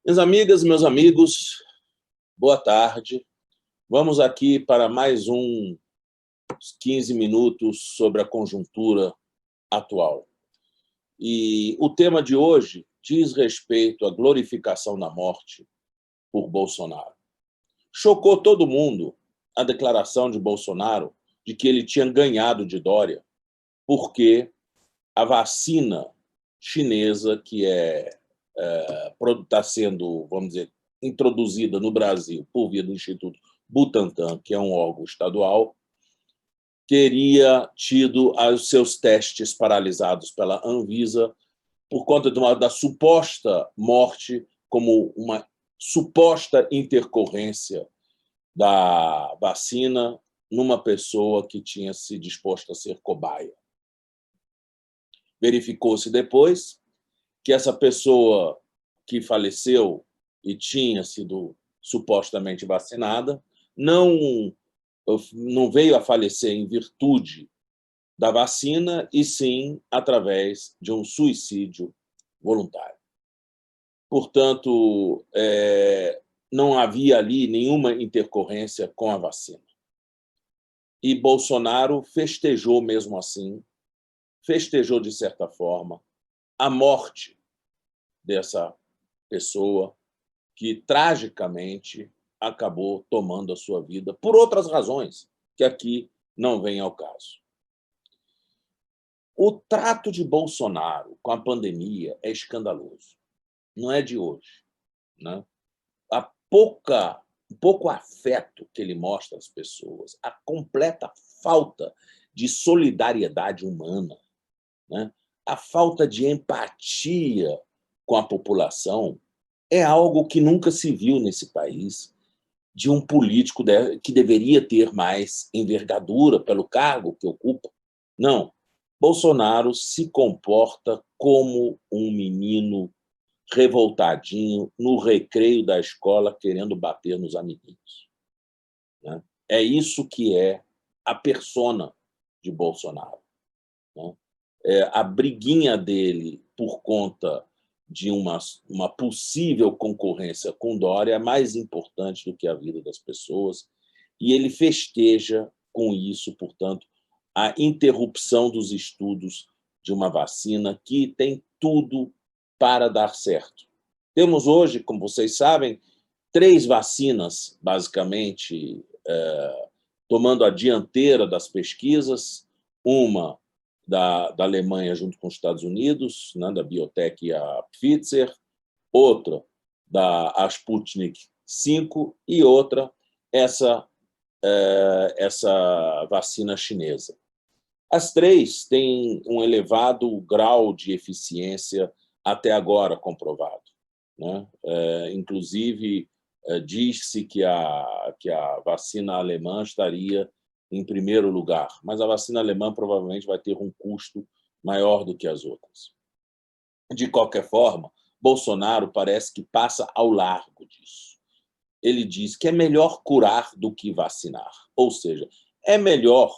Minhas amigas, meus amigos, boa tarde. Vamos aqui para mais uns 15 minutos sobre a conjuntura atual. E o tema de hoje diz respeito à glorificação da morte por Bolsonaro. Chocou todo mundo a declaração de Bolsonaro de que ele tinha ganhado de Dória, porque a vacina chinesa, que está sendo, vamos dizer, introduzida no Brasil por via do Instituto Butantan, que é um órgão estadual, teria tido os seus testes paralisados pela Anvisa por conta da suposta morte, como uma suposta intercorrência da vacina numa pessoa que tinha se disposto a ser cobaia. Verificou-se depois que essa pessoa que faleceu e tinha sido supostamente vacinada não veio a falecer em virtude da vacina, e sim através de um suicídio voluntário. Portanto, não havia ali nenhuma intercorrência com a vacina. E Bolsonaro festejou mesmo assim, festejou de certa forma a morte dessa pessoa que tragicamente acabou tomando a sua vida por outras razões, que aqui não vem ao caso. O trato de Bolsonaro com a pandemia é escandaloso. Não é de hoje, né? O pouco afeto que ele mostra às pessoas, a completa falta de solidariedade humana, né? A falta de empatia com a população é algo que nunca se viu nesse país, de um político que deveria ter mais envergadura pelo cargo que ocupa. Não. Bolsonaro se comporta como um menino revoltadinho no recreio da escola, querendo bater nos amiguinhos, né? É isso que é a persona de Bolsonaro, né? A briguinha dele por conta de uma possível concorrência com Dória é mais importante do que a vida das pessoas, e ele festeja com isso, portanto, a interrupção dos estudos de uma vacina que tem tudo para dar certo. Temos hoje, como vocês sabem, 3 vacinas, basicamente, tomando a dianteira das pesquisas, uma da Alemanha junto com os Estados Unidos, né, da Biotech e a Pfizer, outra da Sputnik V e outra essa vacina chinesa. As 3 têm um elevado grau de eficiência até agora comprovado, né? Inclusive, diz-se que a vacina alemã estaria em primeiro lugar, mas a vacina alemã provavelmente vai ter um custo maior do que as outras. De qualquer forma, Bolsonaro parece que passa ao largo disso. Ele diz que é melhor curar do que vacinar, ou seja, é melhor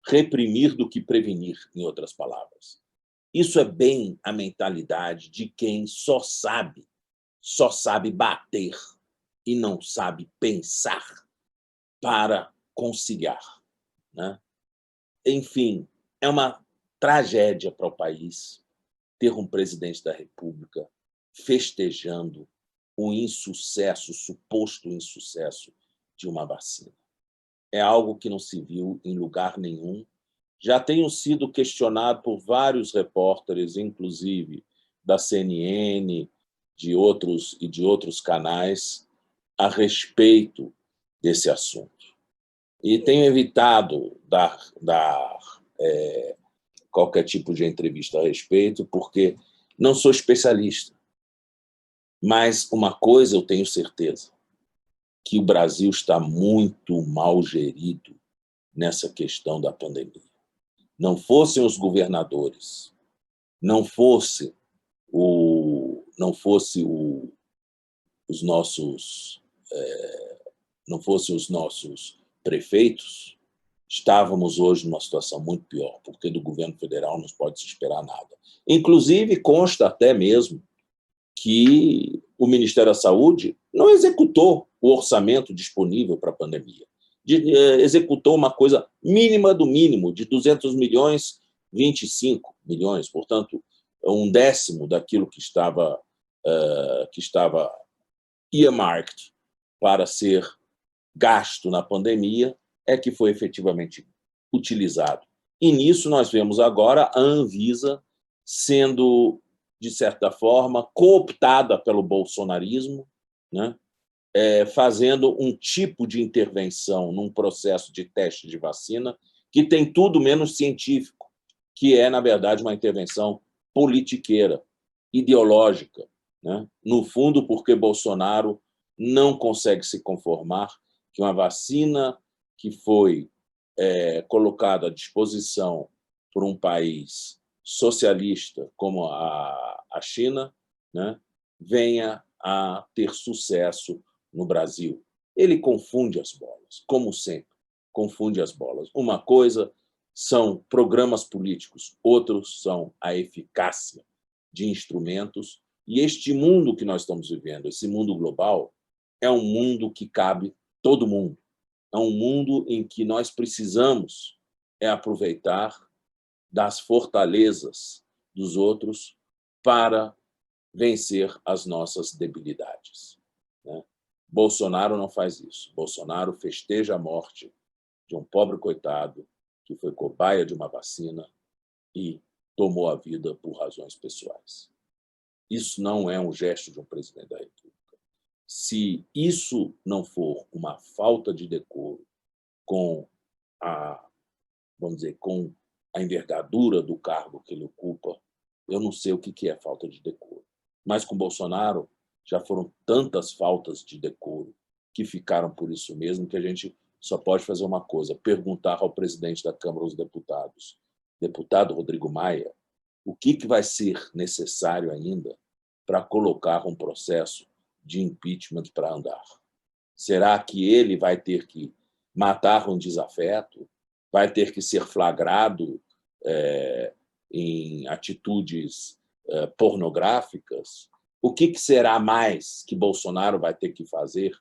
reprimir do que prevenir, em outras palavras. Isso é bem a mentalidade de quem só sabe bater e não sabe pensar para conciliar, né? Enfim, é uma tragédia para o país ter um presidente da República festejando o insucesso, o suposto insucesso de uma vacina. É algo que não se viu em lugar nenhum. Já tenho sido questionado por vários repórteres, inclusive da CNN, de outros canais, a respeito desse assunto. E tenho evitado dar qualquer tipo de entrevista a respeito, porque não sou especialista. Mas uma coisa eu tenho certeza, que o Brasil está muito mal gerido nessa questão da pandemia. Não fossem os governadores, não fosse os nossos prefeitos, estávamos hoje numa situação muito pior, porque do governo federal não pode se esperar nada. Inclusive, consta até mesmo que o Ministério da Saúde não executou o orçamento disponível para a pandemia. Executou uma coisa mínima do mínimo, de 200 milhões, 25 milhões, portanto, um décimo daquilo que estava earmarked para ser gasto na pandemia, é que foi efetivamente utilizado. E nisso nós vemos agora a Anvisa sendo, de certa forma, cooptada pelo bolsonarismo, né? Fazendo um tipo de intervenção num processo de teste de vacina que tem tudo menos científico, que é, na verdade, uma intervenção politiqueira, ideológica, né? No fundo, porque Bolsonaro não consegue se conformar que uma vacina que foi colocada à disposição por um país socialista como a China, né, venha a ter sucesso no Brasil. Ele confunde as bolas, como sempre, confunde as bolas. Uma coisa são programas políticos, outros são a eficácia de instrumentos, e este mundo que nós estamos vivendo, esse mundo global, é um mundo que cabe todo mundo. É um mundo em que nós precisamos aproveitar das fortalezas dos outros para vencer as nossas debilidades, né? Bolsonaro não faz isso. Bolsonaro festeja a morte de um pobre coitado que foi cobaia de uma vacina e tomou a vida por razões pessoais. Isso não é um gesto de um presidente da República. Se isso não for uma falta de decoro com vamos dizer, com a envergadura do cargo que ele ocupa, eu não sei o que é falta de decoro. Mas com Bolsonaro já foram tantas faltas de decoro que ficaram por isso mesmo, que a gente só pode fazer uma coisa: perguntar ao presidente da Câmara dos Deputados, deputado Rodrigo Maia, o que vai ser necessário ainda para colocar um processo de impeachment para andar. Será que ele vai ter que matar um desafeto? Vai ter que ser flagrado em atitudes pornográficas? O que será mais que Bolsonaro vai ter que fazer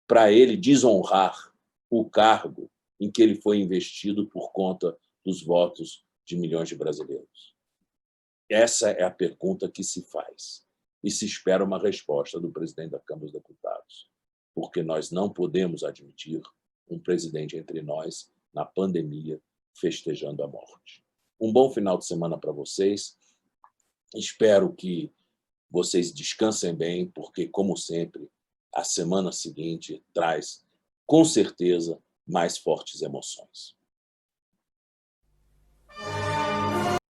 para ele desonrar o cargo em que ele foi investido por conta dos votos de milhões de brasileiros? Essa é a pergunta que se faz. E se espera uma resposta do presidente da Câmara dos Deputados, porque nós não podemos admitir um presidente entre nós na pandemia festejando a morte. Um bom final de semana para vocês. Espero que vocês descansem bem, porque, como sempre, a semana seguinte traz, com certeza, mais fortes emoções.